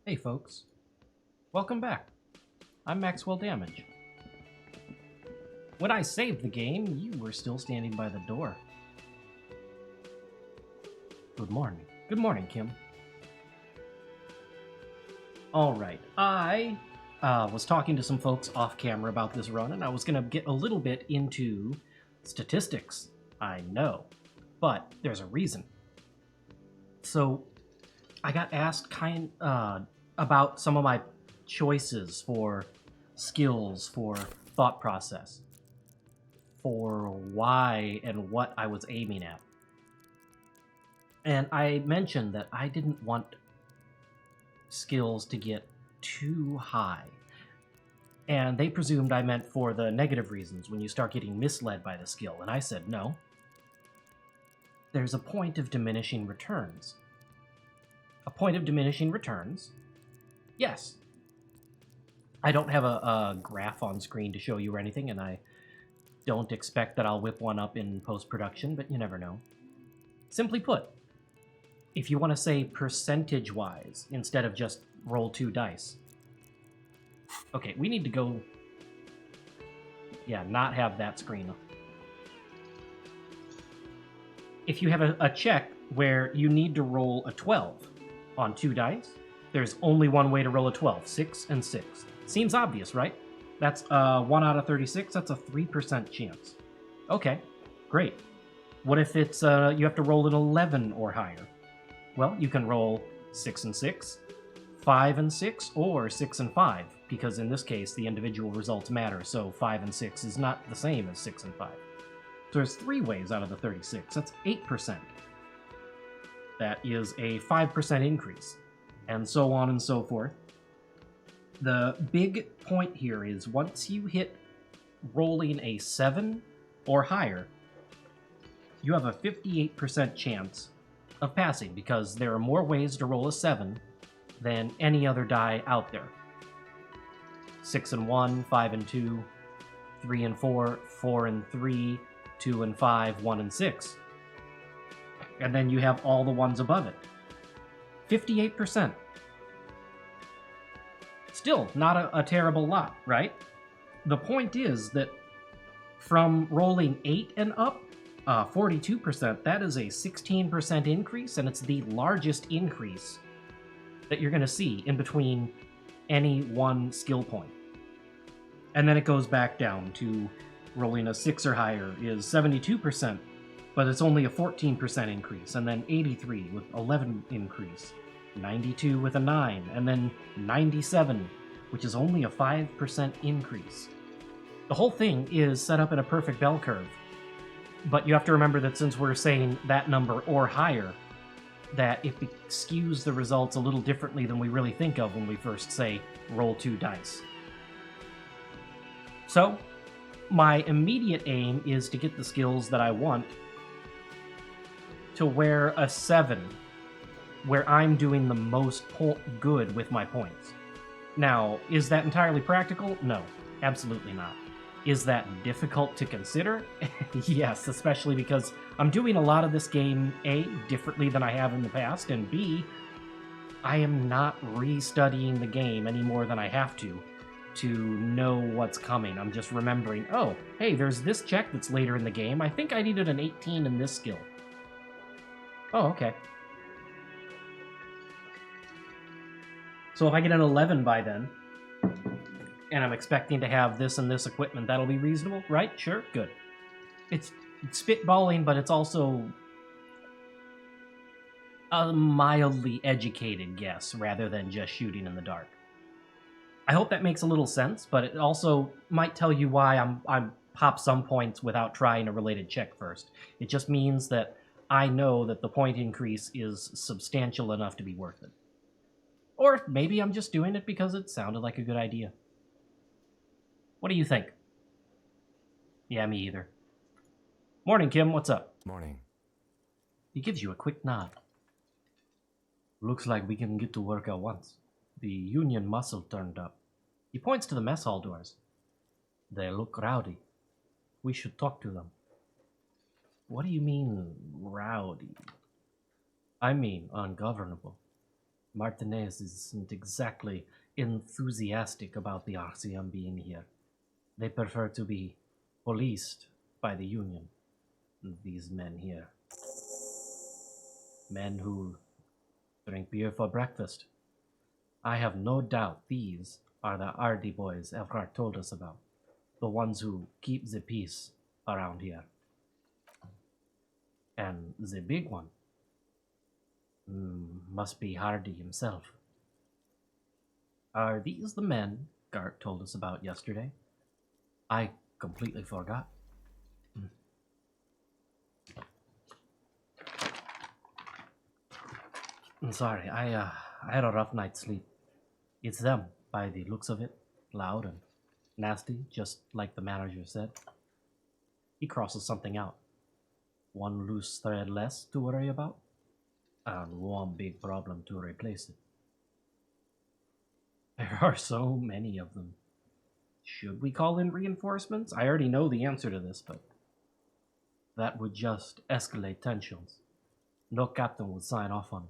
Hey folks, welcome back. I'm Maxwell Damage. When I saved the game, you were still standing by the door. Good morning. Good morning, Kim. Alright, I was talking to some folks off camera about this run, and I was going to get a little bit into statistics. I know, but there's a reason. So, I got asked about some of my choices for skills, for thought process, for why and what I was aiming at. And I mentioned that I didn't want skills to get too high. And they presumed I meant for the negative reasons, when you start getting misled by the skill. And I said, no. There's a point of diminishing returns. A point of diminishing returns? Yes. I don't have a graph on screen to show you or anything, and I don't expect that I'll whip one up in post-production, but you never know. Simply put, if you want to say percentage-wise instead of just roll 2 dice. Okay, we need to go... Yeah, not have that screen. If you have a check where you need to roll a 12 on 2 dice, there's only one way to roll a 12, 6 and 6. Seems obvious, right? That's 1 out of 36, that's a 3% chance. Okay, great. What if it's you have to roll an 11 or higher? Well, you can roll 6 and 6, 5 and 6, or 6 and 5, because in this case the individual results matter, so 5 and 6 is not the same as 6 and 5. So there's 3 ways out of the 36, that's 8%. That is a 5% increase, and so on and so forth. The big point here is once you hit rolling a 7 or higher, you have a 58% chance of passing, because there are more ways to roll a 7 than any other die out there. 6 and 1, 5 and 2, 3 and 4, 4 and 3, 2 and 5, 1 and 6. And then you have all the ones above it. 58%. Still, not a terrible lot, right? The point is that from rolling 8 and up, 42%, that is a 16% increase, and it's the largest increase that you're going to see in between any one skill point. And then it goes back down to rolling a 6 or higher is 72%, but it's only a 14% increase, and then 83 with 11 increase, 92 with a 9, and then 97, which is only a 5% increase. The whole thing is set up in a perfect bell curve, but you have to remember that since we're saying that number or higher, that it skews the results a little differently than we really think of when we first say roll 2 dice. So, my immediate aim is to get the skills that I want to where a 7, where I'm doing the most good with my points. Now, is that entirely practical? No, absolutely not. Is that difficult to consider? Yes, especially because I'm doing a lot of this game, A, differently than I have in the past, and B, I am not restudying the game any more than I have to know what's coming. I'm just remembering, oh, hey, there's this check that's later in the game. I think I needed an 18 in this skill. Oh, okay. So if I get an 11 by then, and I'm expecting to have this and this equipment, that'll be reasonable, right? Sure, good. It's spitballing, but it's also a mildly educated guess rather than just shooting in the dark. I hope that makes a little sense, but it also might tell you why I pop some points without trying a related check first. It just means that I know that the point increase is substantial enough to be worth it. Or maybe I'm just doing it because it sounded like a good idea. What do you think? Yeah, me either. Morning, Kim. What's up? Morning. He gives you a quick nod. Looks like we can get to work at once. The Union muscle turned up. He points to the mess hall doors. They look rowdy. We should talk to them. What do you mean, rowdy? I mean, ungovernable. Martinez isn't exactly enthusiastic about the RCM being here. They prefer to be policed by the Union. These men here. Men who drink beer for breakfast. I have no doubt these are the Ardy boys Elkhart told us about. The ones who keep the peace around here. And the big one must be Hardy himself. Are these the men Gart told us about yesterday? I completely forgot. I'm sorry, I had a rough night's sleep. It's them, by the looks of it. Loud and nasty, just like the manager said. He crosses something out. One loose thread less to worry about, and one big problem to replace it. There are so many of them. Should we call in reinforcements? I already know the answer to this, but that would just escalate tensions. No captain would sign off on it.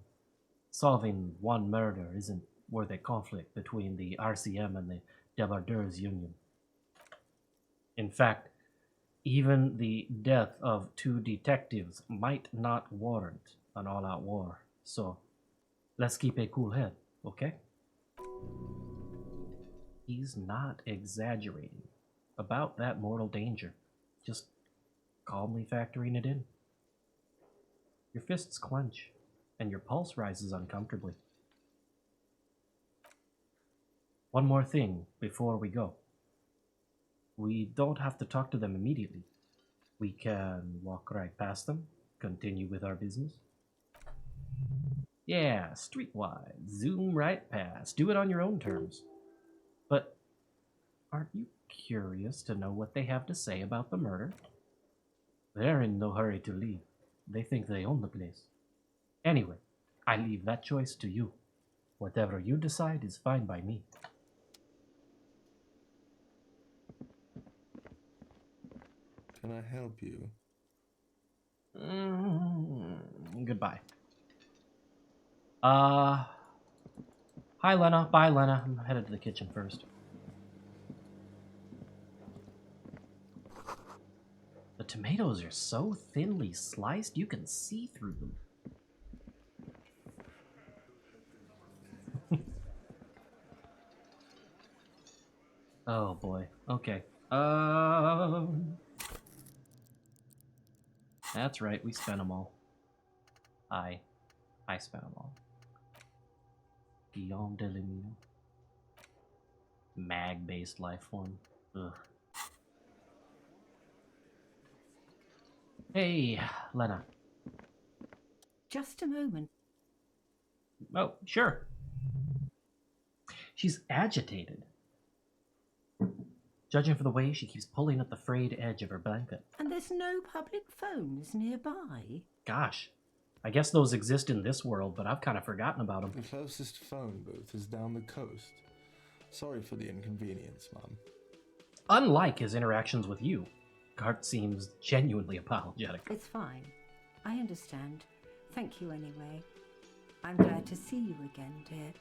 Solving one murder isn't worth a conflict between the RCM and the Debardeurs Union. In fact, even the death of 2 detectives might not warrant an all-out war. So, let's keep a cool head, okay? He's not exaggerating about that mortal danger, just calmly factoring it in. Your fists clench, and your pulse rises uncomfortably. One more thing before we go. We don't have to talk to them immediately. We can walk right past them, continue with our business. Yeah, streetwise, zoom right past, do it on your own terms. But aren't you curious to know what they have to say about the murder? They're in no hurry to leave. They think they own the place. Anyway, I leave that choice to you. Whatever you decide is fine by me. Can I help you? Goodbye. Hi, Lena. Bye, Lena. I'm headed to the kitchen first. The tomatoes are so thinly sliced, you can see through them. Oh, boy. Okay. That's right, we spent them all. I spent them all. Guillaume Delimino. Mag-based life form. Ugh. Hey, Lena. Just a moment. Oh, sure. She's agitated. Judging from the way she keeps pulling at the frayed edge of her blanket. And there's no public phones nearby? Gosh, I guess those exist in this world, but I've kind of forgotten about them. The closest phone booth is down the coast. Sorry for the inconvenience, Mum. Unlike his interactions with you, Gart seems genuinely apologetic. It's fine. I understand. Thank you anyway. I'm glad to see you again, dear.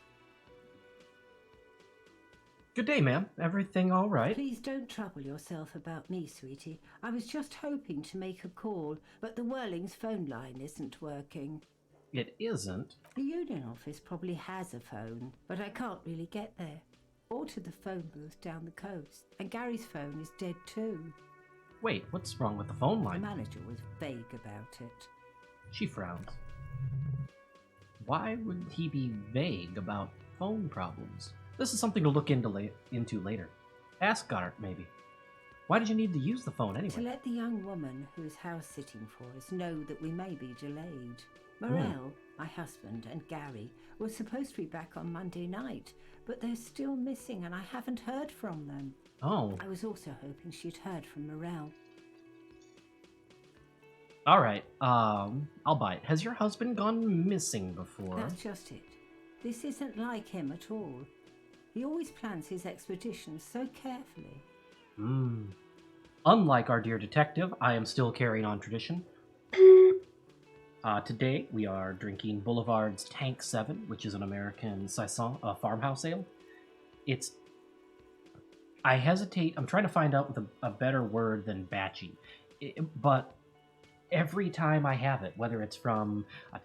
Good day, ma'am. Everything all right? Please don't trouble yourself about me, sweetie. I was just hoping to make a call, but the Whirling's phone line isn't working. It isn't? The union office probably has a phone, but I can't really get there. Or to the phone booth down the coast. And Gary's phone is dead too. Wait, what's wrong with the phone The line? manager was vague about it. She frowns. Why would he be vague about phone problems? This is something to look into later. Ask Gart, maybe. Why did you need to use the phone anyway? To let the young woman who is house sitting for us know that we may be delayed. Morel, my husband, and Gary were supposed to be back on Monday night, but they're still missing and I haven't heard from them. Oh. I was also hoping she'd heard from Morel. Alright, I'll buy it. Has your husband gone missing before? That's just it. This isn't like him at all. He always plans his expeditions so carefully. Unlike our dear detective, I am still carrying on tradition. Today we are drinking Boulevard's Tank 7, which is an American saison farmhouse ale. It's I hesitate. I'm trying to find out a better word than batchy, but every time I have it, whether it's from a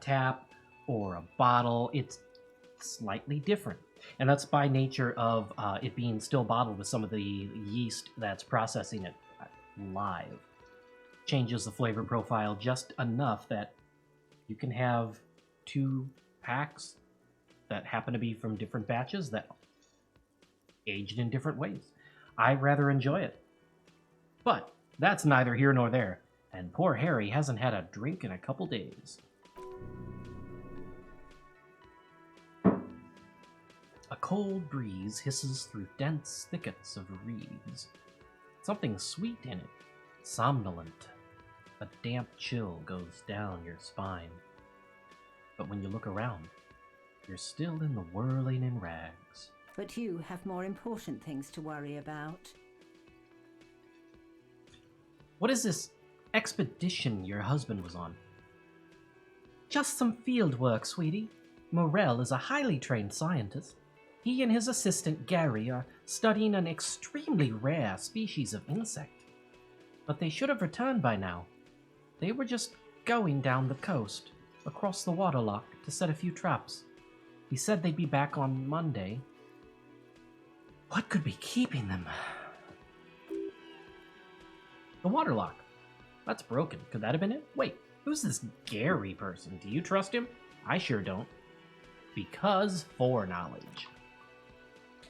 tap or a bottle, it's slightly different. And that's by nature of it being still bottled with some of the yeast that's processing it live. Changes the flavor profile just enough that you can have 2 packs that happen to be from different batches that aged in different ways. I rather enjoy it. But that's neither here nor there, and poor Harry hasn't had a drink in a couple days. A cold breeze hisses through dense thickets of reeds. Something sweet in it, somnolent. A damp chill goes down your spine. But when you look around, you're still in the whirling in rags. But you have more important things to worry about. What is this expedition your husband was on? Just some field work, sweetie. Morel is a highly trained scientist. He and his assistant Gary are studying an extremely rare species of insect. But they should have returned by now. They were just going down the coast, across the waterlock, to set a few traps. He said they'd be back on Monday. What could be keeping them? The waterlock. That's broken. Could that have been it? Wait, who's this Gary person? Do you trust him? I sure don't. Because foreknowledge.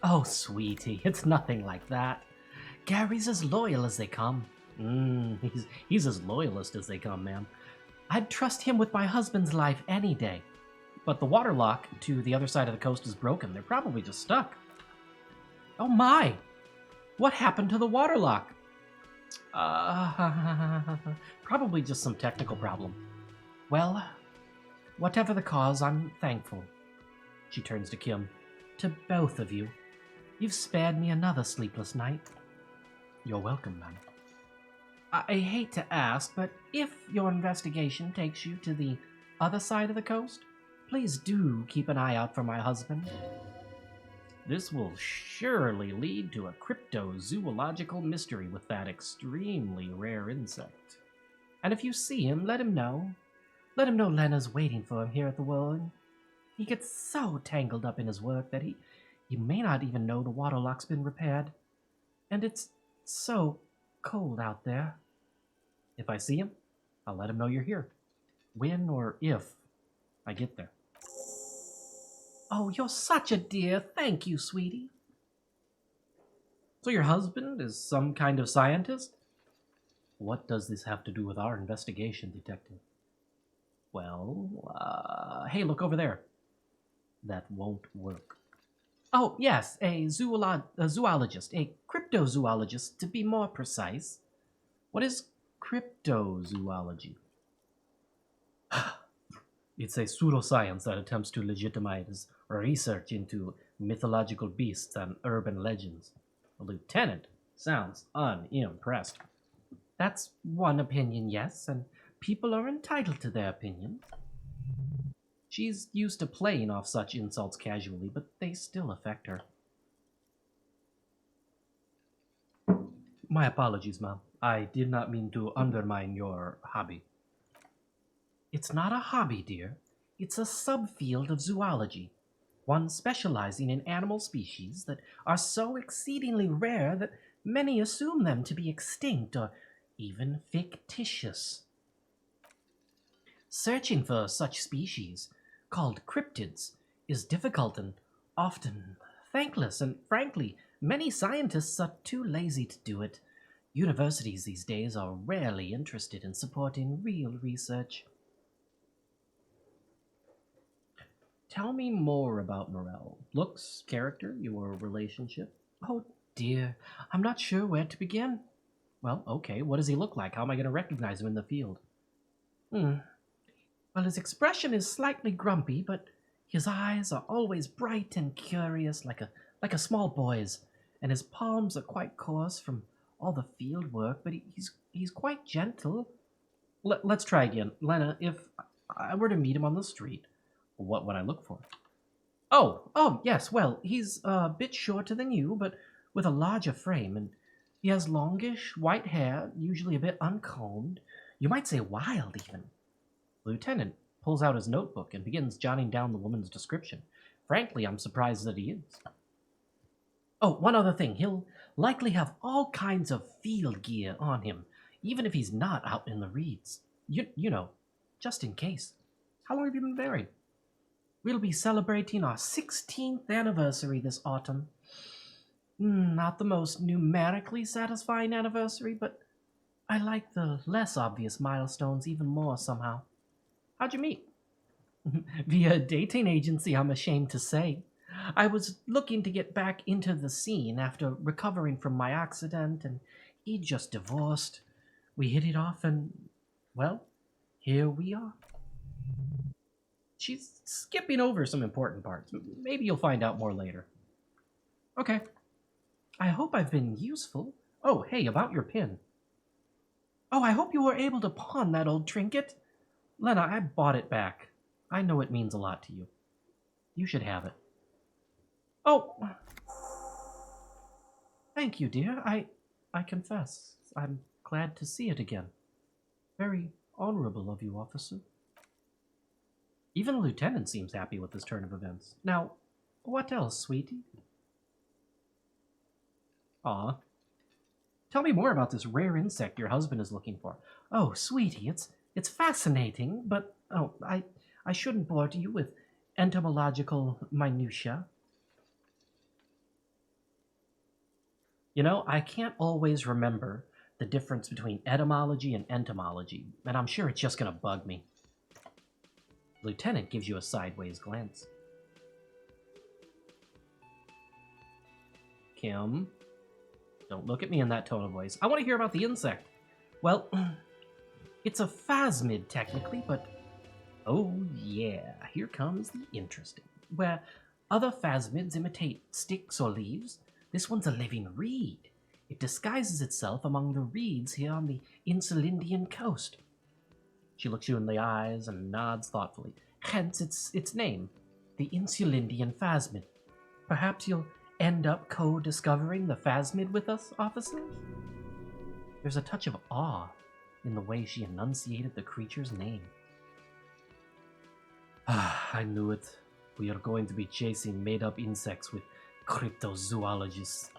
Oh, sweetie, it's nothing like that. Gary's as loyal as they come. He's as loyalist as they come, ma'am. I'd trust him with my husband's life any day. But the waterlock to the other side of the coast is broken. They're probably just stuck. Oh my! What happened to the waterlock? Probably just some technical problem. Well, whatever the cause, I'm thankful. She turns to Kim. To both of you. You've spared me another sleepless night. You're welcome, ma'am. I hate to ask, but if your investigation takes you to the other side of the coast, please do keep an eye out for my husband. This will surely lead to a cryptozoological mystery with that extremely rare insect. And if you see him, let him know. Let him know Lena's waiting for him here at the Whirling. He gets so tangled up in his work that he may not even know the waterlock's been repaired. And it's so cold out there. If I see him, I'll let him know you're here. When or if I get there. Oh, you're such a dear. Thank you, sweetie. So your husband is some kind of scientist? What does this have to do with our investigation, detective? Well, hey, look over there. That won't work. Oh, yes, a zoologist, a cryptozoologist, to be more precise. What is cryptozoology? It's a pseudoscience that attempts to legitimize research into mythological beasts and urban legends. The lieutenant sounds unimpressed. That's one opinion, yes, and people are entitled to their opinions. She's used to playing off such insults casually, but they still affect her. My apologies, ma'am. I did not mean to undermine your hobby. It's not a hobby, dear. It's a subfield of zoology, one specializing in animal species that are so exceedingly rare that many assume them to be extinct or even fictitious. Searching for such species, called cryptids, is difficult and often thankless, and frankly, many scientists are too lazy to do it. Universities these days are rarely interested in supporting real research. Tell me more about Morel. Looks, character, your relationship? Oh dear, I'm not sure where to begin. Well, okay, what does he look like? How am I going to recognize him in the field? Well, his expression is slightly grumpy, but his eyes are always bright and curious, like a small boy's, and his palms are quite coarse from all the field work, but he's quite gentle. Let's try again. Lena, if I were to meet him on the street, what would I look for? Oh, yes, well, he's a bit shorter than you, but with a larger frame, and he has longish white hair, usually a bit uncombed. You might say wild, even. The lieutenant pulls out his notebook and begins jotting down the woman's description. Frankly, I'm surprised that he is. Oh, one other thing. He'll likely have all kinds of field gear on him, even if he's not out in the reeds. You know, just in case. How long have you been married? We'll be celebrating our 16th anniversary this autumn. Not the most numerically satisfying anniversary, but I like the less obvious milestones even more somehow. How'd you meet? Via a dating agency, I'm ashamed to say. I was looking to get back into the scene after recovering from my accident, and he just divorced. We hit it off, and, well, here we are. She's skipping over some important parts. Maybe you'll find out more later. Okay. I hope I've been useful. Oh, hey, about your pin. Oh, I hope you were able to pawn that old trinket. Lena, I bought it back. I know it means a lot to you. You should have it. Oh, thank you, dear. I confess, I'm glad to see it again. Very honorable of you, officer. Even the lieutenant seems happy with this turn of events. Now, what else, sweetie? Aw. Tell me more about this rare insect your husband is looking for. Oh, sweetie, it's fascinating, but I shouldn't bore you with entomological minutiae. You know, I can't always remember the difference between etymology and entomology, and I'm sure it's just gonna bug me. Lieutenant gives you a sideways glance. Kim, don't look at me in that tone of voice. I want to hear about the insect. Well, it's a phasmid technically, but oh yeah, here comes the interesting. Where other phasmids imitate sticks or leaves, this one's a living reed. It disguises itself among the reeds here on the Insulindian coast. She looks you in the eyes and nods thoughtfully. Hence its name, the Insulindian phasmid. Perhaps you'll end up co-discovering the phasmid with us, officers? There's a touch of awe in the way she enunciated the creature's name. I knew it. We are going to be chasing made-up insects with cryptozoologists.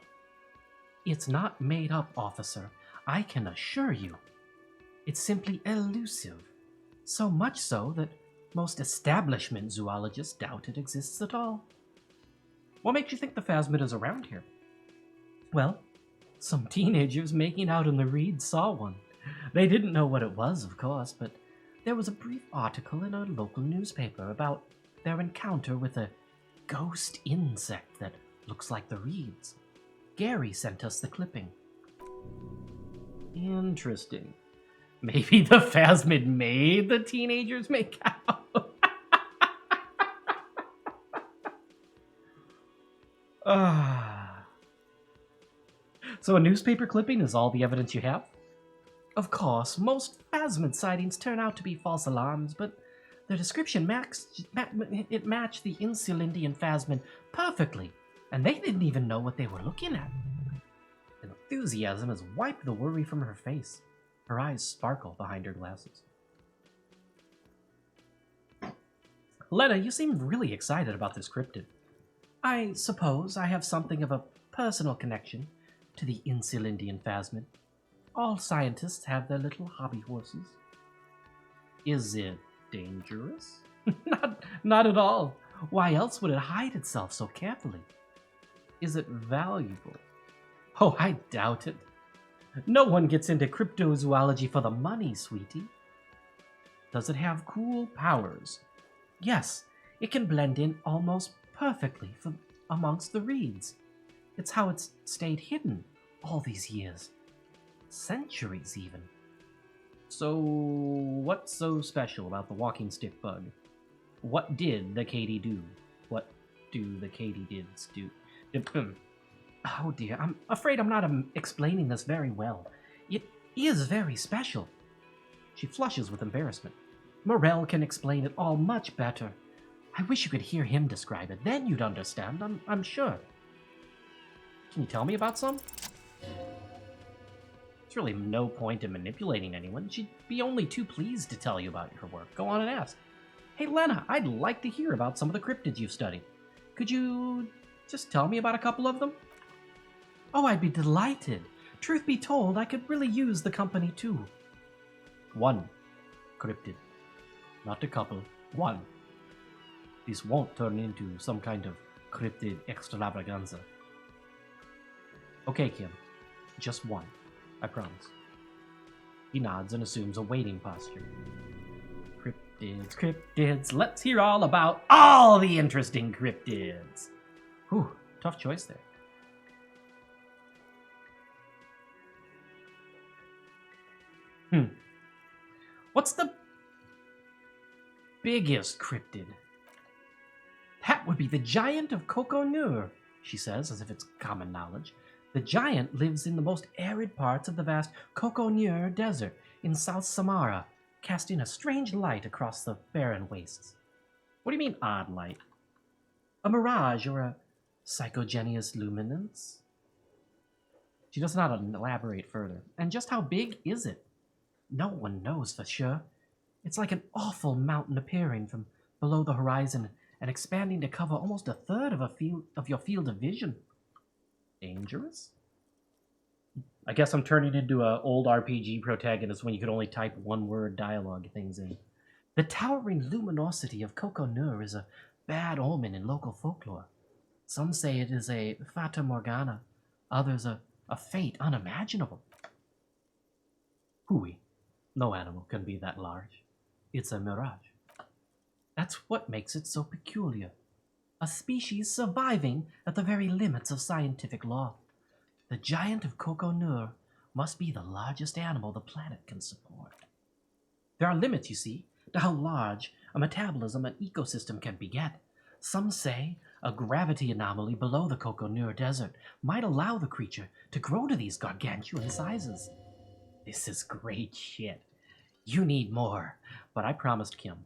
It's not made up, officer. I can assure you. It's simply elusive. So much so that most establishment zoologists doubt it exists at all. What makes you think the phasmid is around here? Well, some teenagers making out in the reeds saw one. They didn't know what it was, of course, but there was a brief article in a local newspaper about their encounter with a ghost insect that looks like the reeds. Gary sent us the clipping. Interesting. Maybe the phasmid made the teenagers make out. So a newspaper clipping is all the evidence you have? Of course, most phasmid sightings turn out to be false alarms, but their description matched the Insulindian phasmid perfectly, and they didn't even know what they were looking at. Enthusiasm has wiped the worry from her face. Her eyes sparkle behind her glasses. Lena, you seem really excited about this cryptid. I suppose I have something of a personal connection to the Insulindian phasmid. All scientists have their little hobby horses. Is it dangerous? Not at all. Why else would it hide itself so carefully? Is it valuable? Oh, I doubt it. No one gets into cryptozoology for the money, sweetie. Does it have cool powers? Yes, it can blend in almost perfectly from amongst the reeds. It's how it's stayed hidden all these years. Centuries, even. So, what's so special about the walking stick bug? What did the Katy do? What do the katydids do? Oh dear, I'm afraid I'm not explaining this very well. It is very special. She flushes with embarrassment. Morel can explain it all much better. I wish you could hear him describe it. Then you'd understand, I'm sure. Can you tell me about some? There's really no point in manipulating anyone. She'd be only too pleased to tell you about her work. Go on and ask. Hey, Lena, I'd like to hear about some of the cryptids you've studied. Could you just tell me about a couple of them? Oh, I'd be delighted. Truth be told, I could really use the company too. One cryptid. Not a couple. One. This won't turn into some kind of cryptid extravaganza. Okay, Kim. Just one. I promise. He nods and assumes a waiting posture. Cryptids, cryptids. Let's hear all about all the interesting cryptids. Whew, tough choice there. What's the biggest cryptid? That would be the giant of Coconur, she says, as if it's common knowledge. The giant lives in the most arid parts of the vast Coconur Desert in South Samara, casting a strange light across the barren wastes. What do you mean, odd light? A mirage or a psychogenius luminance? She does not elaborate further. And just how big is it? No one knows for sure. It's like an awful mountain appearing from below the horizon and expanding to cover almost a third of your field of vision. Dangerous? I guess I'm turning into an old RPG protagonist when you could only type one-word dialogue things in. The towering luminosity of Coconur is a bad omen in local folklore. Some say it is a fata morgana, others a fate unimaginable. Hooey. No animal can be that large. It's a mirage. That's what makes it so peculiar. A species surviving at the very limits of scientific law. The giant of Coconur must be the largest animal the planet can support. There are limits, you see, to how large a metabolism an ecosystem can beget. Some say a gravity anomaly below the Coconur Desert might allow the creature to grow to these gargantuan sizes. This is great shit. You need more, but I promised Kim.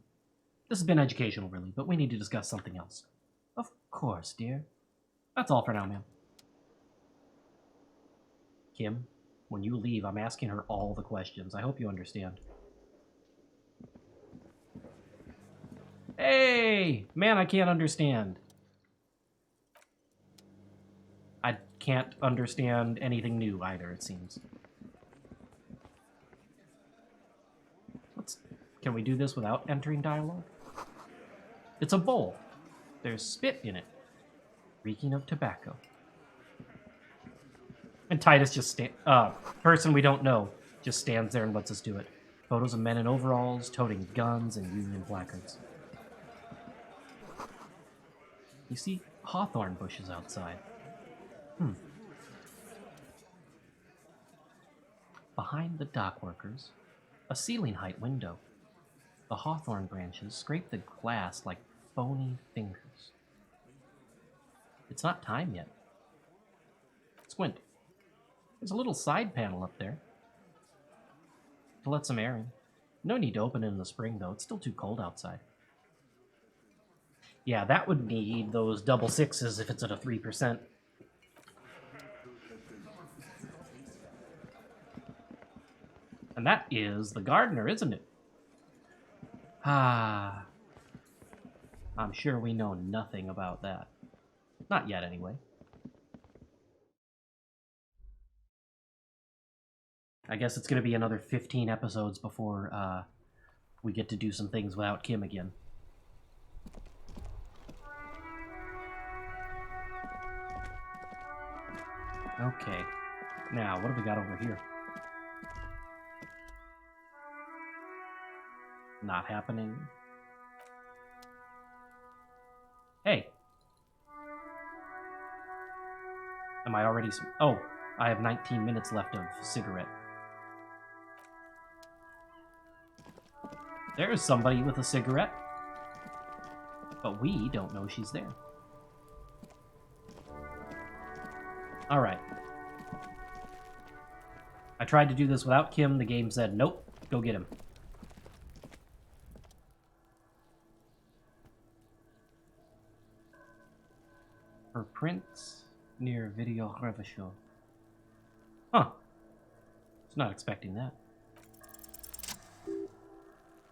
This has been educational, really, but we need to discuss something else. Of course, dear. That's all for now, ma'am. Kim, when you leave, I'm asking her all the questions. I hope you understand. Hey! Man, I can't understand. I can't understand anything new either, it seems. Can we do this without entering dialogue? It's a bowl. There's spit in it, reeking of tobacco. And Titus just person we don't know, just stands there and lets us do it. Photos of men in overalls, toting guns and Union placards. You see hawthorn bushes outside. Behind the dock workers, a ceiling height window. The hawthorn branches scrape the glass like bony fingers. It's not time yet. Squint. There's a little side panel up there to let some air in. No need to open it in the spring, though. It's still too cold outside. Yeah, that would need those double sixes if it's at a 3%. And that is the gardener, isn't it? Ah. I'm sure we know nothing about that. Not yet, anyway. I guess it's going to be another 15 episodes before we get to do some things without Kim again. Okay. Now, what have we got over here? Not happening. Hey. Am I already... Oh, I have 19 minutes left of cigarette. There's somebody with a cigarette. But we don't know she's there. Alright. I tried to do this without Kim. The game said, nope, go get him. Her prints near video revisho. Huh. Was not expecting that.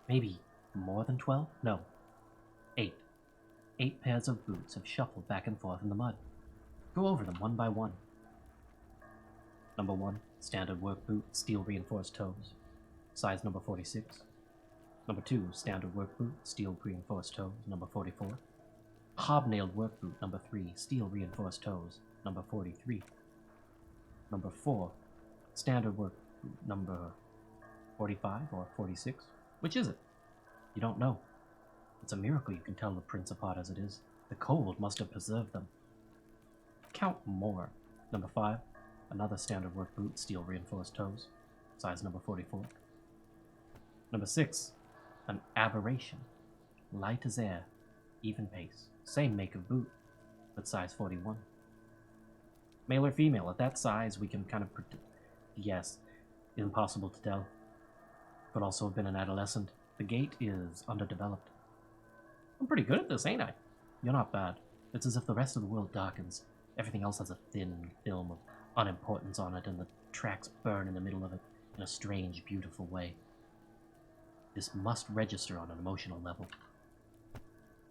Maybe more than 12? No. 8. 8 pairs of boots have shuffled back and forth in the mud. Go over them one by one. Number 1, standard work boot, steel reinforced toes. Size number 46. Number 2, standard work boot, steel reinforced toes, number 44. Hobnailed work boot, number 3, steel reinforced toes, number 43. Number 4, standard work boot, number 45 or 46. Which is it? You don't know. It's a miracle you can tell the prints apart as it is. The cold must have preserved them. Count more. Number 5, another standard work boot, steel reinforced toes, size number 44. Number 6, an aberration, light as air, even pace, same make of boot, but size 41. Male or female, at that size we can kind of guess. Impossible to tell. Could also have been an adolescent. The gait is underdeveloped. I'm pretty good at this, ain't I? You're not bad. It's as if the rest of the world darkens. Everything else has a thin film of unimportance on it, and the tracks burn in the middle of it in a strange, beautiful way. This must register on an emotional level.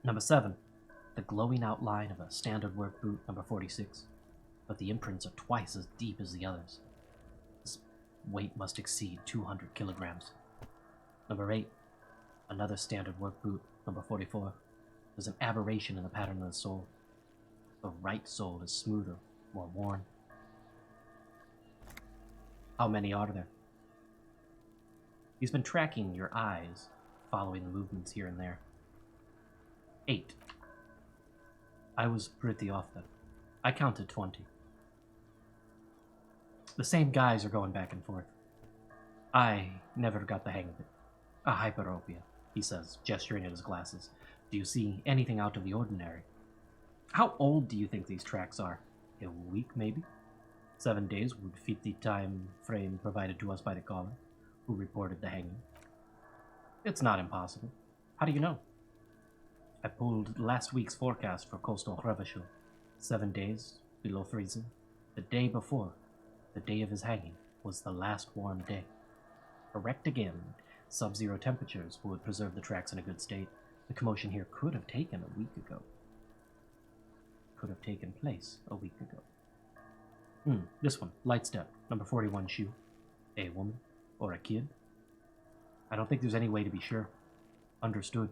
Number 7, the glowing outline of a standard work boot, number 46, but the imprints are twice as deep as the others. This weight must exceed 200 kilograms. Number 8, another standard work boot, number 44. There's an aberration in the pattern of the sole. The right sole is smoother, more worn. How many are there? He's been tracking your eyes, following the movements here and there. 8. I was pretty off then. I counted 20. The same guys are going back and forth. I never got the hang of it. A hyperopia, he says, gesturing at his glasses. Do you see anything out of the ordinary? How old do you think these tracks are? A week, maybe? 7 days would fit the time frame provided to us by the caller, who reported the hanging. It's not impossible. How do you know? I pulled last week's forecast for coastal Revachel. 7 days, below freezing. The day before, the day of his hanging, was the last warm day. Correct again. Sub-zero temperatures would preserve the tracks in a good state. The commotion here could have taken a week ago. Could have taken place a week ago. This one, light step, number 41 shoe. A woman or a kid? I don't think there's any way to be sure. Understood.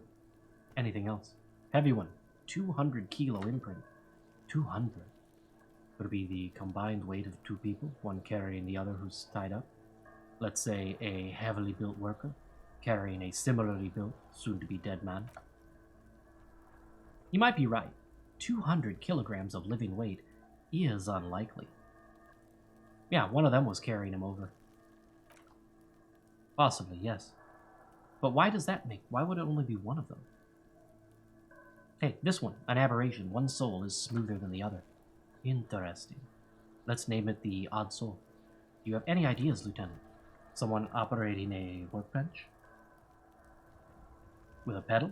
Anything else? Heavy one, 200 kilo imprint. 200. Could it be the combined weight of 2 people, one carrying the other who's tied up? Let's say a heavily built worker carrying a similarly built, soon-to-be dead man. You might be right. 200 kilograms of living weight is unlikely. Yeah, one of them was carrying him over. Possibly, yes. But why would it only be one of them? Hey, this one, an aberration. One sole is smoother than the other. Interesting. Let's name it the odd sole. Do you have any ideas, Lieutenant? Someone operating a workbench? With a pedal?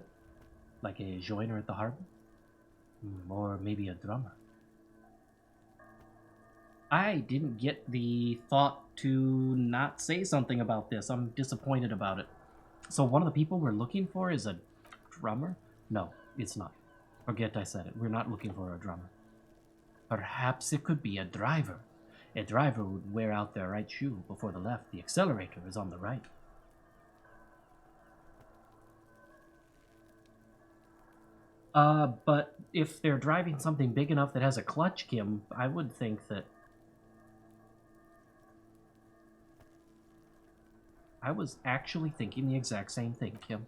Like a joiner at the harbor? Or maybe a drummer? I didn't get the thought to not say something about this. I'm disappointed about it. So one of the people we're looking for is a drummer? No, it's not. Forget I said it. We're not looking for a drummer. Perhaps it could be a driver. A driver would wear out their right shoe before the left. The accelerator is on the right. But if they're driving something big enough that has a clutch, Kim, I would think that... I was actually thinking the exact same thing, Kim.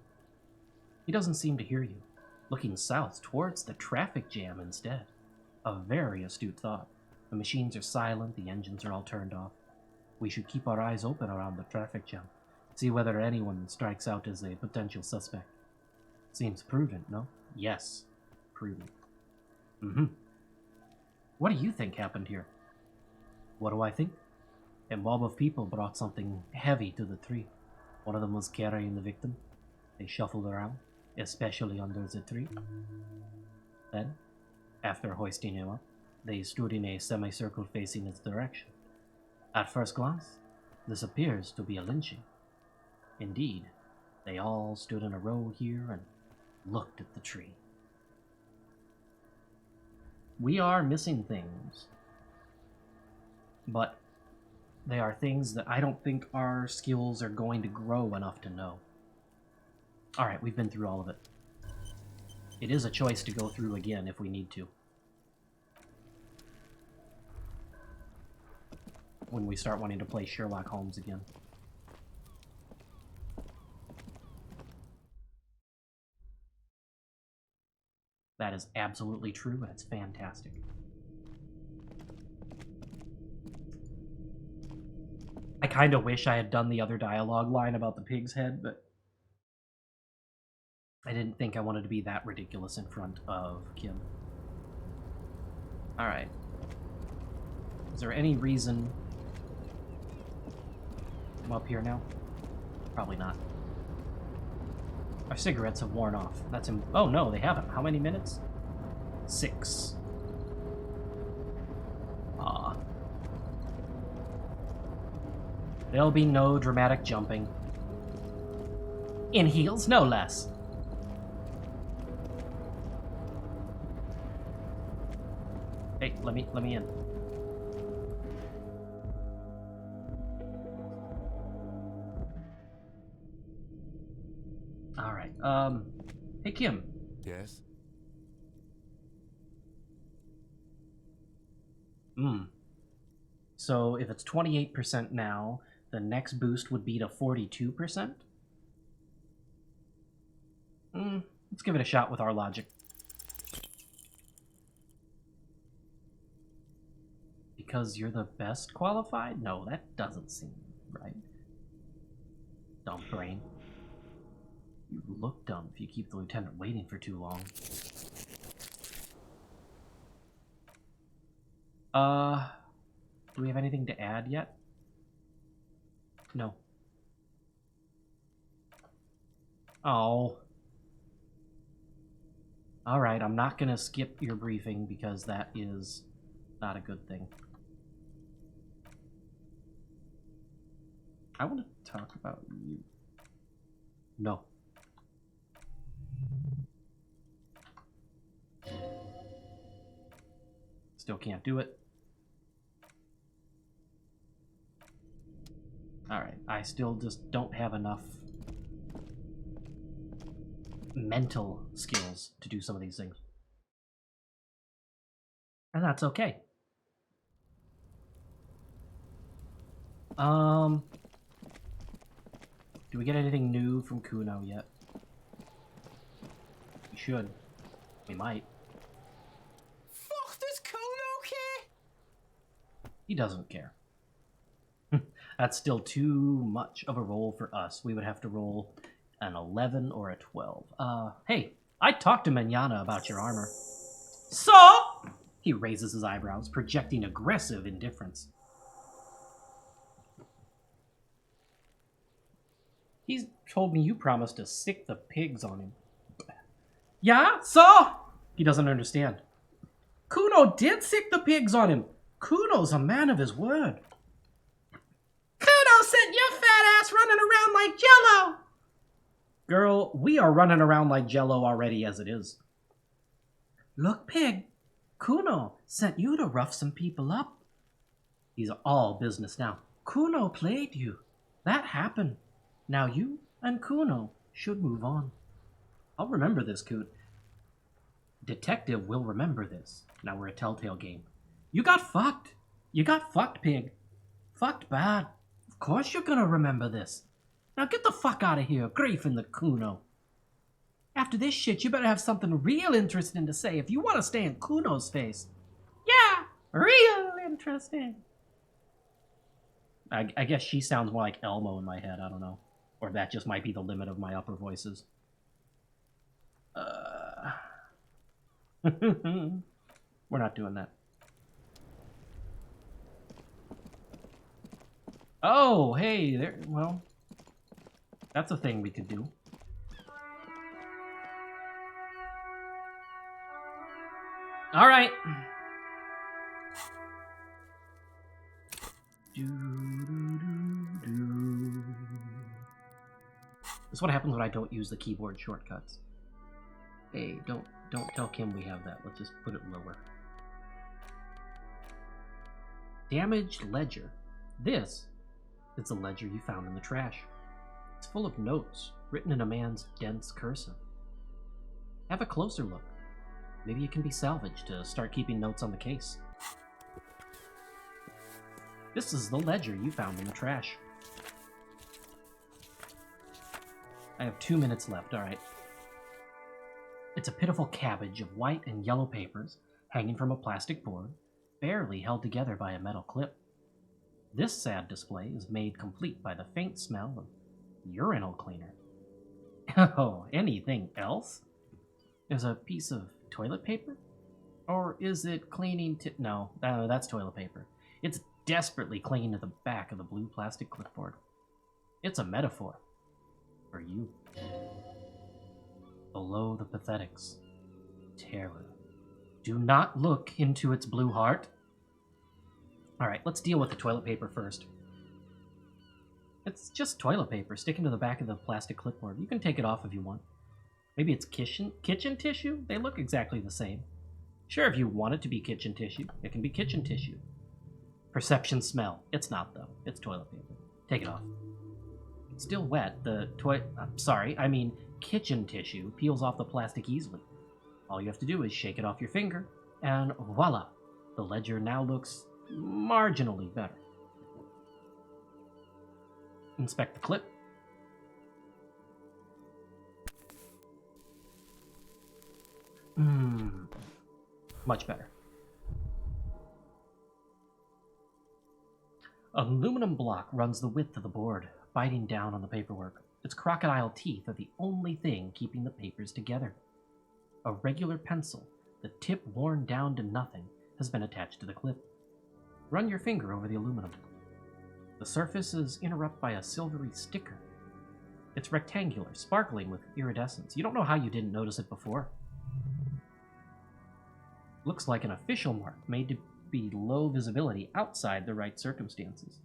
He doesn't seem to hear you. Looking south towards the traffic jam instead. A very astute thought. The machines are silent, the engines are all turned off. We should keep our eyes open around the traffic jam. See whether anyone strikes out as a potential suspect. Seems prudent, no? Yes, prudent. What do you think happened here? What do I think? A mob of people brought something heavy to the tree. One of them was carrying the victim. They shuffled around, especially under the tree. Then, after hoisting him up, they stood in a semicircle facing its direction. At first glance, this appears to be a lynching. Indeed, they all stood in a row here and looked at the tree. We are missing things, but they are things that I don't think our skills are going to grow enough to know. Alright, we've been through all of it. It is a choice to go through again if we need to. When we start wanting to play Sherlock Holmes again. That is absolutely true, and it's fantastic. I kind of wish I had done the other dialogue line about the pig's head, but I didn't think I wanted to be that ridiculous in front of Kim. Alright. Is there any reason I'm up here now? Probably not. Our cigarettes have worn off. That's oh no, they haven't. How many minutes? 6. Ah. There'll be no dramatic jumping. In heels, no less. Hey, let me in. All right. Hey Kim. Yes? So if it's 28% now, the next boost would be to 42%? Let's give it a shot with our logic. Because you're the best qualified? No, that doesn't seem right. Dumb brain. You look dumb if you keep the lieutenant waiting for too long. Do we have anything to add yet? No. Oh. Alright, I'm not gonna skip your briefing because that is not a good thing. I want to talk about you. No. Still can't do it. Alright, I still just don't have enough mental skills to do some of these things. And that's okay. Do we get anything new from Kuno yet? We should. We might. Fuck, does Kuno care? He doesn't care. That's still too much of a roll for us. We would have to roll an 11 or a 12. Hey, I talked to Manana about your armor. So? He raises his eyebrows, projecting aggressive indifference. He's told me you promised to sick the pigs on him. Yeah, so? He doesn't understand. Kuno did sick the pigs on him. Kuno's a man of his word. Kuno sent your fat ass running around like Jello. Girl, we are running around like Jello already as it is. Look, pig, Kuno sent you to rough some people up. He's all business now. Kuno played you. That happened. Now you and Kuno should move on. I'll remember this, Coot. Detective will remember this. Now we're a Telltale game. You got fucked. You got fucked, pig. Fucked bad. Of course you're gonna remember this. Now get the fuck out of here, griefing the Kuno. After this shit, you better have something real interesting to say if you want to stay in Kuno's face. Yeah, real interesting. I guess she sounds more like Elmo in my head, I don't know. Or that just might be the limit of my upper voices. We're not doing that. Oh, hey, there, well, that's a thing we could do. All right. This is what happens when I don't use the keyboard shortcuts. Hey, don't tell Kim we have that. Let's just put it lower. Damaged ledger. This is the ledger you found in the trash. It's full of notes written in a man's dense cursive. Have a closer look. Maybe it can be salvaged to start keeping notes on the case. This is the ledger you found in the trash. I have 2 minutes left, alright. It's a pitiful cabbage of white and yellow papers hanging from a plastic board, barely held together by a metal clip. This sad display is made complete by the faint smell of urinal cleaner. Oh, anything else? There's a piece of toilet paper? Or is it cleaning to... No, that's toilet paper. It's desperately clinging to the back of the blue plastic clipboard. It's a metaphor. For you. Below the pathetics. Terror. Do not look into its blue heart. Alright, let's deal with the toilet paper first. It's just toilet paper sticking to the back of the plastic clipboard. You can take it off if you want. Maybe it's kitchen tissue? They look exactly the same. Sure, if you want it to be kitchen tissue, it can be kitchen tissue. Perception smell. It's not, though. It's toilet paper. Take it off. It's still wet. Kitchen tissue peels off the plastic easily. All you have to do is shake it off your finger, and voila! The ledger now looks marginally better. Inspect the clip. Much better. An aluminum block runs the width of the board, biting down on the paperwork. Its crocodile teeth are the only thing keeping the papers together. A regular pencil, the tip worn down to nothing, has been attached to the clip. Run your finger over the aluminum. The surface is interrupted by a silvery sticker. It's rectangular, sparkling with iridescence. You don't know how you didn't notice it before. Looks like an official mark made to be low visibility outside the right circumstances.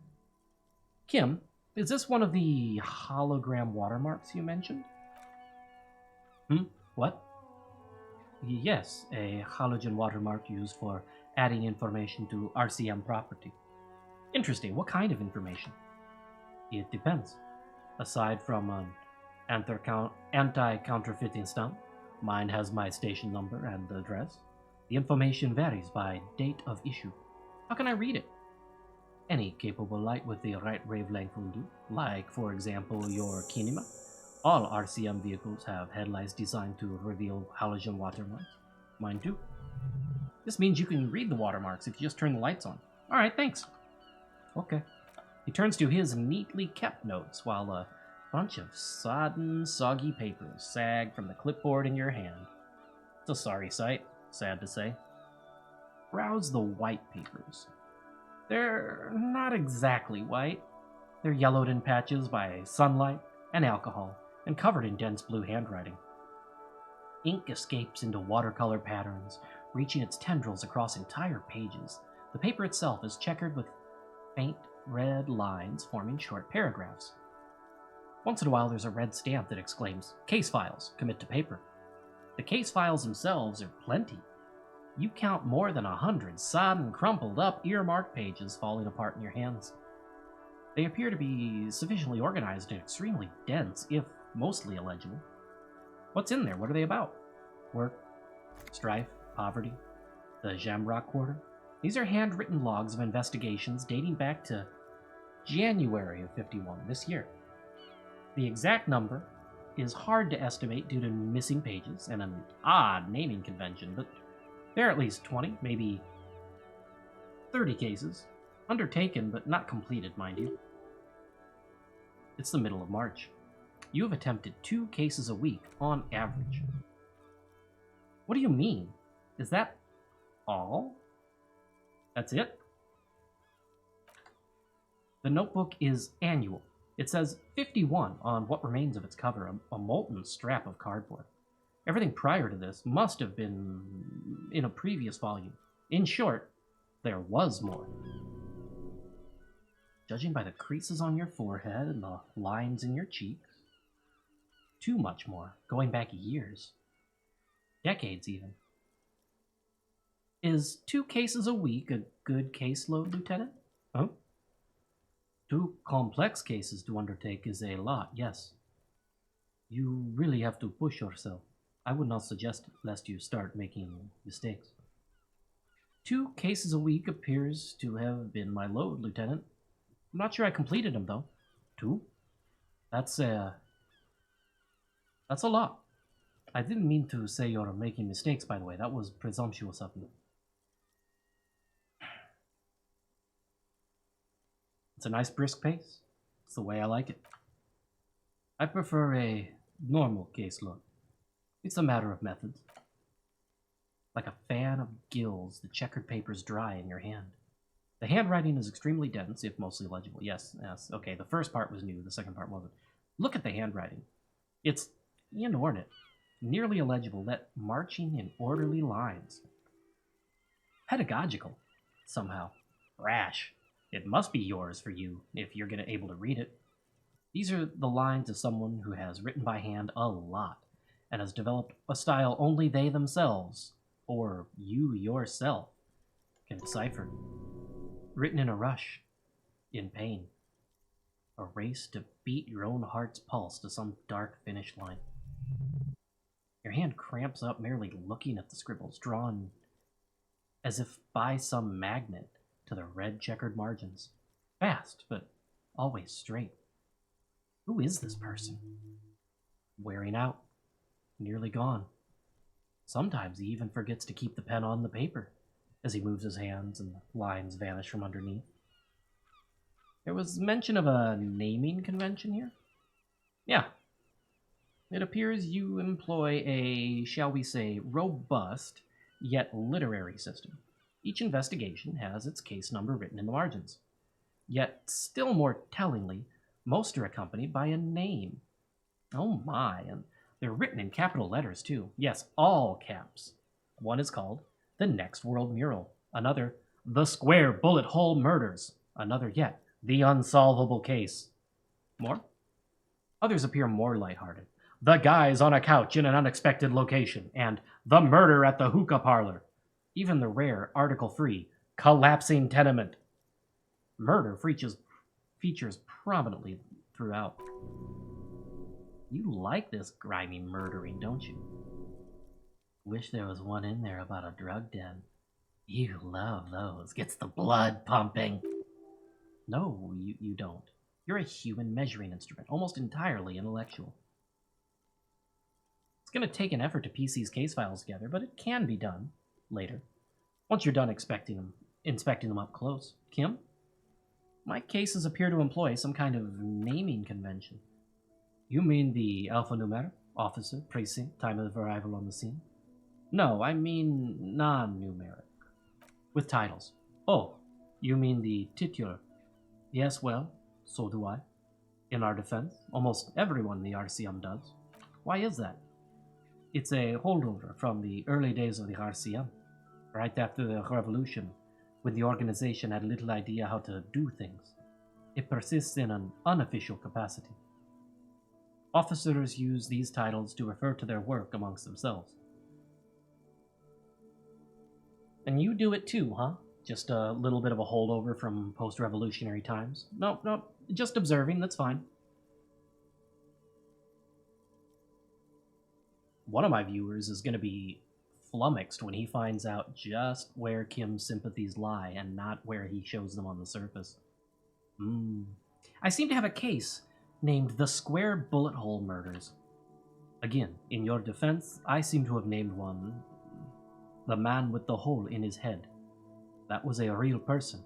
Kim, is this one of the hologram watermarks you mentioned? What? Yes, a halogen watermark used for adding information to RCM property. Interesting. What kind of information? It depends. Aside from an anti-counterfeiting stamp, mine has my station number and address. The information varies by date of issue. How can I read it? Any capable light with the right wavelength will do, like, for example, your kinema. All RCM vehicles have headlights designed to reveal halogen watermarks. Mine too. This means you can read the watermarks if you just turn the lights on. Alright, thanks. Okay. He turns to his neatly kept notes while a bunch of sodden, soggy papers sag from the clipboard in your hand. It's a sorry sight, sad to say. Browse the white papers. They're not exactly white. They're yellowed in patches by sunlight and alcohol, and covered in dense blue handwriting. Ink escapes into watercolor patterns, reaching its tendrils across entire pages. The paper itself is checkered with faint red lines forming short paragraphs. Once in a while there's a red stamp that exclaims, "Case files, commit to paper." The case files themselves are plenty. You count more than 100 sodden, crumpled up, earmarked pages falling apart in your hands. They appear to be sufficiently organized and extremely dense, if mostly illegible. What's in there? What are they about? Work, strife, poverty, the Jamrock Quarter? These are handwritten logs of investigations dating back to January of 51, this year. The exact number is hard to estimate due to missing pages and an odd naming convention, but there are at least 20, maybe 30 cases. Undertaken, but not completed, mind you. It's the middle of March. You have attempted 2 cases a week, on average. What do you mean? Is that all? That's it? The notebook is annual. It says 51 on what remains of its cover, a molten strap of cardboard. Everything prior to this must have been in a previous volume. In short, there was more. Judging by the creases on your forehead and the lines in your cheeks. Too much more, going back years. Decades, even. Is 2 cases a week a good caseload, Lieutenant? Huh? 2 complex cases to undertake is a lot, yes. You really have to push yourself. I would not suggest it, lest you start making mistakes. 2 cases a week appears to have been my load, Lieutenant. I'm not sure I completed them, though. 2? That's a lot. I didn't mean to say you're making mistakes, by the way. That was presumptuous of me. It's a nice brisk pace. It's the way I like it. I prefer a normal caseload. It's a matter of methods. Like a fan of gills, the checkered papers dry in your hand. The handwriting is extremely dense, if mostly legible. Yes. Okay, the first part was new, the second part wasn't. Look at the handwriting. It's inordinate, nearly illegible, yet marching in orderly lines. Pedagogical, somehow. Brash. It must be yours for you, if you're able to read it. These are the lines of someone who has written by hand a lot, and has developed a style only they themselves, or you yourself, can decipher. Written in a rush, in pain. A race to beat your own heart's pulse to some dark finish line. Your hand cramps up merely looking at the scribbles, drawn as if by some magnet to the red checkered margins. Fast, but always straight. Who is this person? Wearing out. Nearly gone. Sometimes he even forgets to keep the pen on the paper as he moves his hands and the lines vanish from underneath. There was mention of a naming convention here? Yeah. It appears you employ a, shall we say, robust, yet literary system. Each investigation has its case number written in the margins. Yet, still more tellingly, most are accompanied by a name. Oh my, and they're written in capital letters too. Yes, all caps. One is called The Next World Mural. Another, The Square Bullet Hole Murders. Another yet, The Unsolvable Case. More? Others appear more lighthearted. The Guys on a Couch in an Unexpected Location, and The Murder at the Hookah Parlor. Even the rare, article-free, Collapsing Tenement. Murder features prominently throughout. You like this grimy murdering, don't you? Wish there was one in there about a drug den. You love those. Gets the blood pumping. No, you don't. You're a human measuring instrument, almost entirely intellectual. It's going to take an effort to piece these case files together, but it can be done later. Once you're done inspecting them up close. Kim? My cases appear to employ some kind of naming convention. You mean the alphanumeric? Officer, precinct, time of arrival on the scene? No, I mean non-numeric. With titles. Oh, you mean the titular? Yes, well, so do I. In our defense, almost everyone in the RCM does. Why is that? It's a holdover from the early days of the RCM, right after the revolution, when the organization had little idea how to do things. It persists in an unofficial capacity. Officers use these titles to refer to their work amongst themselves. And you do it too, huh? Just a little bit of a holdover from post-revolutionary times? No, just observing, that's fine. One of my viewers is going to be flummoxed when he finds out just where Kim's sympathies lie and not where he shows them on the surface. I seem to have a case named The Square Bullet Hole Murders. Again, in your defense, I seem to have named one The Man with the Hole in His Head. That was a real person.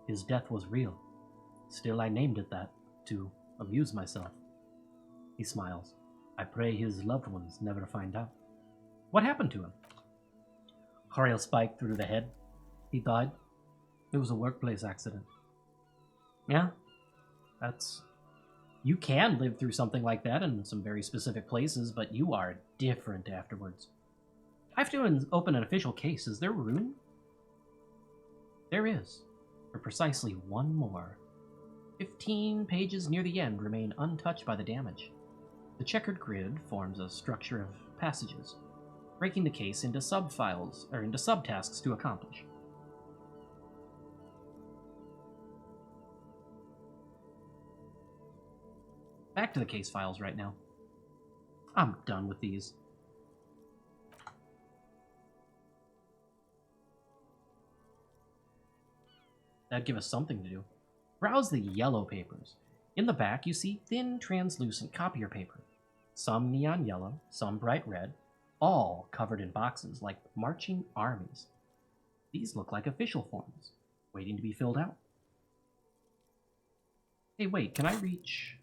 His death was real. Still, I named it that, to amuse myself. He smiles. I pray his loved ones never find out. What happened to him? Rail spike through the head. He died. It was a workplace accident. Yeah, you can live through something like that in some very specific places, but you are different afterwards. I have to open an official case. Is there room? There is. For precisely one more. 15 pages near the end remain untouched by the damage. The checkered grid forms a structure of passages, breaking the case into subfiles or into subtasks to accomplish. Back to the case files right now. I'm done with these. That'd give us something to do. Browse the yellow papers. In the back, you see thin, translucent copier paper. Some neon yellow, some bright red, all covered in boxes like marching armies. These look like official forms, waiting to be filled out. Hey, wait, can I reach...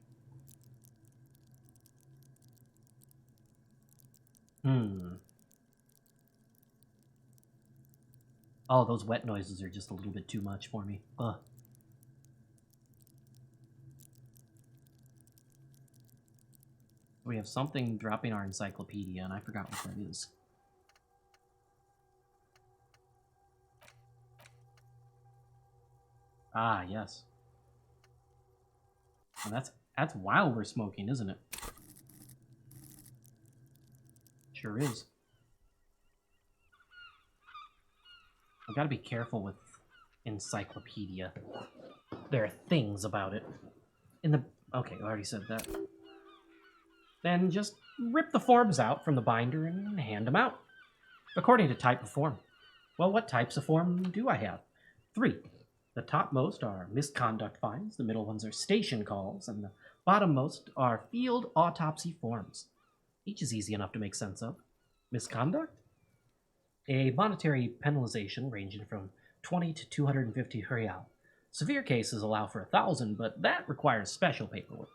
Oh, those wet noises are just a little bit too much for me. Ugh. We have something dropping our encyclopedia, and I forgot what that is. Ah, yes. And that's while we're smoking, isn't it? Sure is. I've got to be careful with encyclopedia. There are things about it. Okay, I already said that. Then just rip the forms out from the binder and hand them out. According to type of form. Well, what types of form do I have? 3. The topmost are misconduct fines, the middle ones are station calls, and the bottommost are field autopsy forms. Each is easy enough to make sense of. Misconduct? A monetary penalization ranging from 20 to 250 real. Severe cases allow for 1,000, but that requires special paperwork.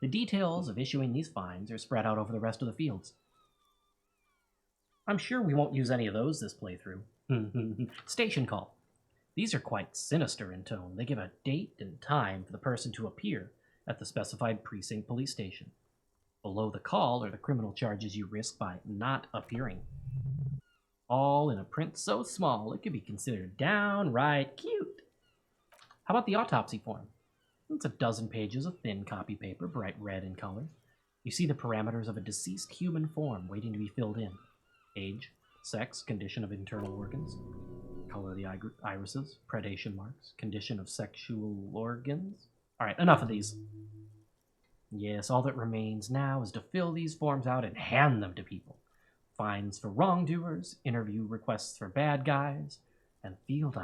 The details of issuing these fines are spread out over the rest of the fields. I'm sure we won't use any of those this playthrough. Station call. These are quite sinister in tone. They give a date and time for the person to appear at the specified precinct police station. Below the call are the criminal charges you risk by not appearing. All in a print so small it could be considered downright cute. How about the autopsy form? It's a dozen pages of thin copy paper, bright red in color. You see the parameters of a deceased human form waiting to be filled in. Age, sex, condition of internal organs, color of the irises, predation marks, condition of sexual organs. Alright, enough of these. Yes, all that remains now is to fill these forms out and hand them to people. Fines for wrongdoers, interview requests for bad guys, and field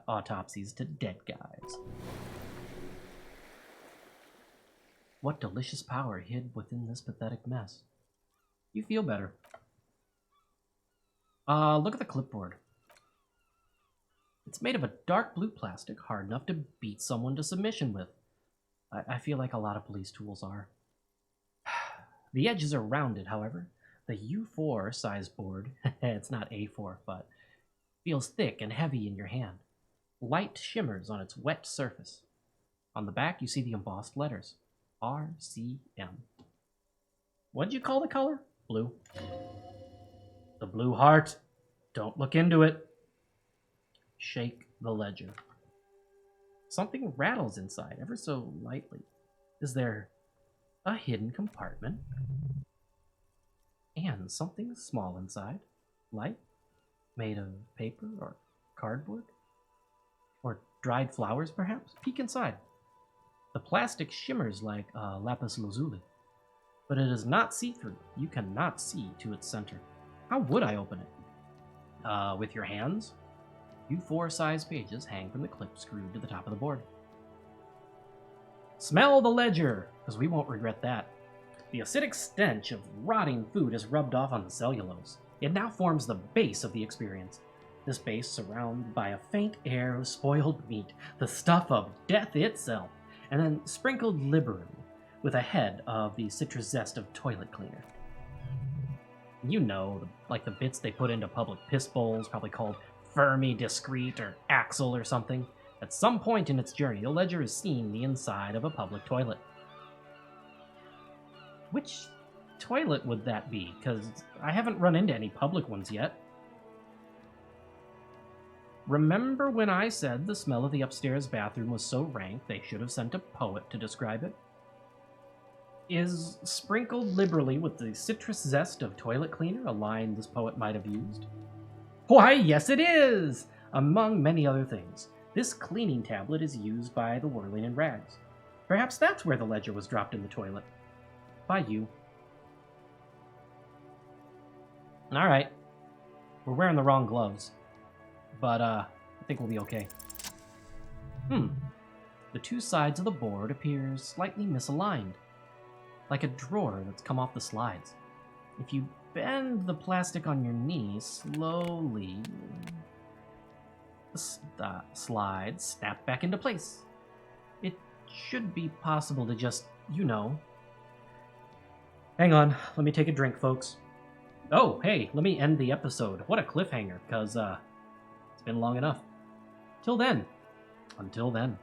autopsies to dead guys. What delicious power hid within this pathetic mess. You feel better. Look at the clipboard. It's made of a dark blue plastic, hard enough to beat someone to submission with. I feel like a lot of police tools are. The edges are rounded, however. The U4 size board, it's not A4, but feels thick and heavy in your hand. Light shimmers on its wet surface. On the back, you see the embossed letters. RCM. What'd you call the color? Blue. The blue heart. Don't look into it. Shake the ledger. Something rattles inside, ever so lightly. Is there a hidden compartment? And something small inside. Light? Made of paper or cardboard? Or dried flowers, perhaps? Peek inside. The plastic shimmers like lapis lazuli, but it is not see-through. You cannot see to its center. How would I open it? With your hands? U4 size pages hang from the clip screwed to the top of the board. Smell the ledger, because we won't regret that. The acidic stench of rotting food has rubbed off on the cellulose. It now forms the base of the experience. This base surrounded by a faint air of spoiled meat, the stuff of death itself, and then sprinkled liberally with a head of the citrus zest of toilet cleaner. You know, like the bits they put into public piss bowls, probably called Fermi Discrete or Axle or something. At some point in its journey, the ledger has seen the inside of a public toilet. Which toilet would that be? Because I haven't run into any public ones yet. Remember when I said the smell of the upstairs bathroom was so rank they should have sent a poet to describe it? Is sprinkled liberally with the citrus zest of toilet cleaner a line this poet might have used? Why, yes it is! Among many other things, this cleaning tablet is used by the whirling in rags. Perhaps that's where the ledger was dropped in the toilet. By you. Alright. We're wearing the wrong gloves. But, I think we'll be okay. The two sides of the board appear slightly misaligned. Like a drawer that's come off the slides. If you bend the plastic on your knee slowly, the slides snap back into place. It should be possible to just, Hang on, let me take a drink, folks. Oh, hey, let me end the episode. What a cliffhanger, because, it's been long enough. Until then.